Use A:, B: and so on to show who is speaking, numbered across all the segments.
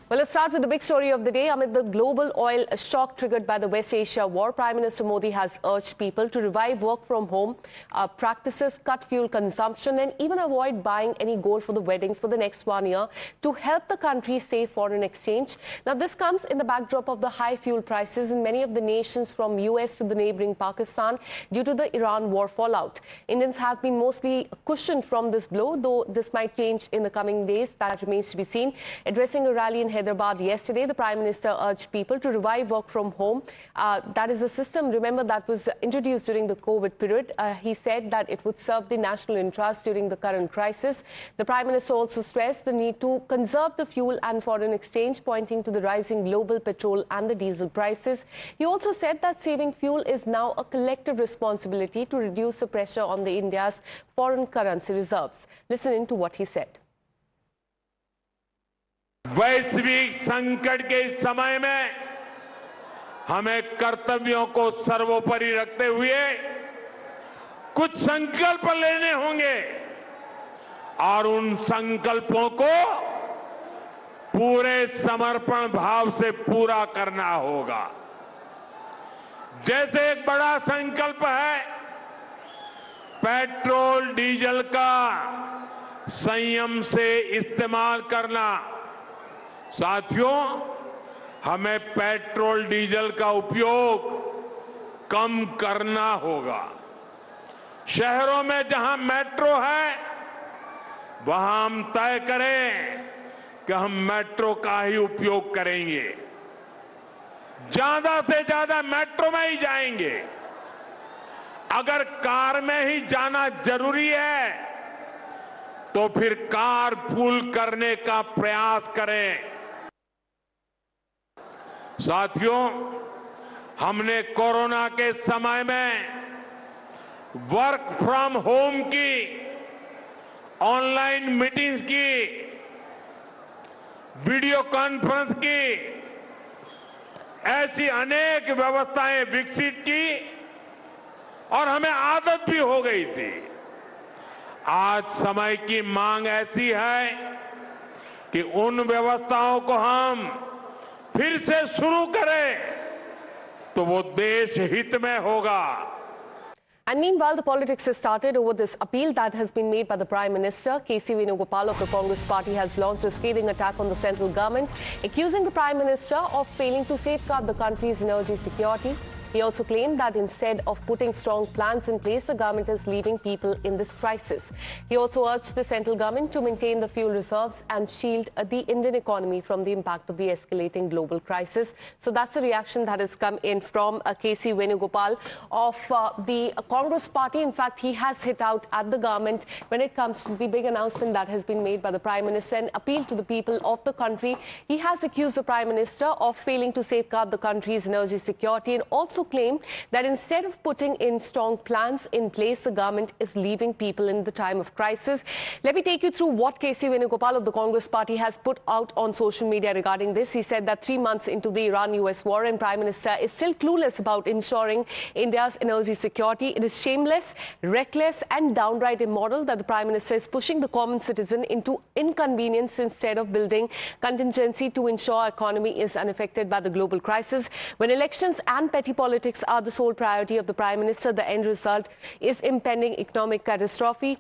A: Well, let's start with the big story of the day. Amid the global oil shock triggered by the West Asia war, Prime Minister Modi has urged people to revive work from home practices, cut fuel consumption and even avoid buying any gold for the weddings for the next 1 year to help the country save foreign exchange. Now, this comes in the backdrop of the high fuel prices in many of the nations from US to the neighboring Pakistan due to the Iran war fallout. Indians have been mostly cushioned from this blow, though this might change in the coming days. That remains to be seen. Addressing a rally in Hyderabad yesterday, the Prime Minister urged people to revive work from home. That is a system, remember, that was introduced during the COVID period. He said that it would serve the national interest during the current crisis. The Prime Minister also stressed the need to conserve the fuel and foreign exchange, pointing to the rising global petrol and the diesel prices. He also said that saving fuel is now a collective responsibility to reduce the pressure on the India's foreign currency reserves. Listen in to what he said.
B: वैश्विक संकट के इस समय में हमें कर्तव्यों को सर्वोपरि रखते हुए कुछ संकल्प लेने होंगे और उन संकल्पों को पूरे समर्पण भाव से पूरा करना होगा। जैसे एक बड़ा संकल्प है पेट्रोल डीजल का संयम से इस्तेमाल करना। साथियों, हमें पेट्रोल डीजल का उपयोग कम करना होगा। शहरों में जहां मेट्रो है वहां हम तय करें कि हम मेट्रो का ही उपयोग करेंगे, ज्यादा से ज्यादा मेट्रो में ही जाएंगे। अगर कार में ही जाना जरूरी है तो फिर कार पूल करने का प्रयास करें। साथियों, हमने कोरोना के समय में वर्क फ्रॉम होम की, ऑनलाइन मीटिंग्स की, वीडियो कॉन्फ्रेंस की, ऐसी अनेक व्यवस्थाएं विकसित की और हमें आदत भी हो गई थी। आज समय की मांग ऐसी है कि उन व्यवस्थाओं को हम फिर से शुरू करें तो वो देश हित में होगा।
A: And meanwhile, the politics has started over this appeal that has been made by the Prime Minister. KC Venugopal of the Congress Party has launched a scathing attack on the central government, accusing the Prime Minister of failing to safeguard the country's energy security. He also claimed that instead of putting strong plans in place, the government is leaving people in this crisis. He also urged the central government to maintain the fuel reserves and shield the Indian economy from the impact of the escalating global crisis. So that's a reaction that has come in from KC Venugopal of the Congress Party. In fact, he has hit out at the government when it comes to the big announcement that has been made by the Prime Minister and appeal to the people of the country. He has accused the Prime Minister of failing to safeguard the country's energy security and also claim that instead of putting in strong plans in place, the government is leaving people in the time of crisis. Let me take you through what KC Venugopal of the Congress Party has put out on social media regarding this. He said that 3 months into the Iran-US war and Prime Minister is still clueless about ensuring India's energy security. It is shameless, reckless and downright immoral that the Prime Minister is pushing the common citizen into inconvenience instead of building contingency to ensure our economy is unaffected by the global crisis. When elections and petty politics are the sole priority of the Prime Minister, the end result is impending economic catastrophe.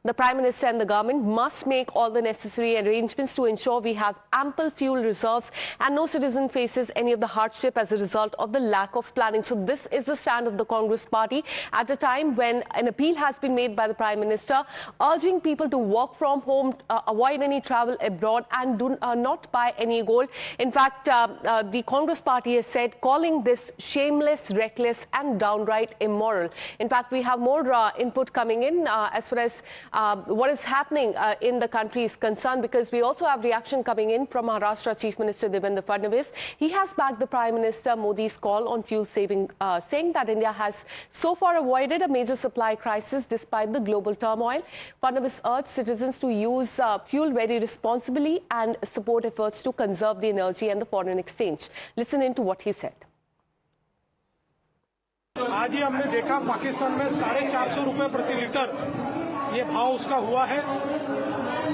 A: The Prime Minister and the government must make all the necessary arrangements to ensure we have ample fuel reserves and no citizen faces any of the hardship as a result of the lack of planning. So this is the stand of the Congress Party at a time when an appeal has been made by the Prime Minister urging people to work from home, avoid any travel abroad and do not buy any gold. In fact, the Congress Party has said calling this shameless, reckless and downright immoral. In fact, we have more input coming in as far as what is happening in the country is concerned, because we also have reaction coming in from Maharashtra Chief Minister Devendra Fadnavis. He has backed the Prime Minister Modi's call on fuel saving, saying that India has so far avoided a major supply crisis despite the global turmoil. Fadnavis urged citizens to use fuel very responsibly and support efforts to conserve the energy and the foreign exchange. Listen in to what he said.
C: आज ही हमने देखा पाकिस्तान में 450 रुपए प्रति litre ये भाव उसका हुआ है।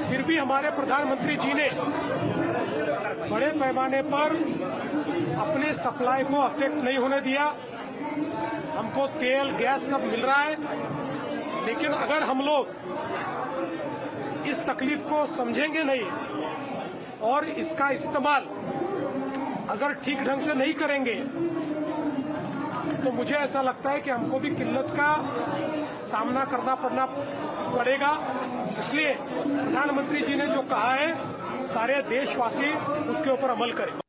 C: फिर भी हमारे प्रधानमंत्री जी ने बड़े पैमाने पर अपने सप्लाई को अफेक्ट नहीं होने दिया। हमको तेल गैस सब मिल रहा है, लेकिन अगर हम लोग इस तकलीफ को समझेंगे नहीं और इसका इस्तेमाल अगर ठीक ढंग से नहीं करेंगे तो मुझे ऐसा लगता है कि हमको भी किल्लत का सामना करना पड़ेगा। इसलिए प्रधानमंत्री जी ने जो कहा है, सारे देशवासी उसके ऊपर अमल करें।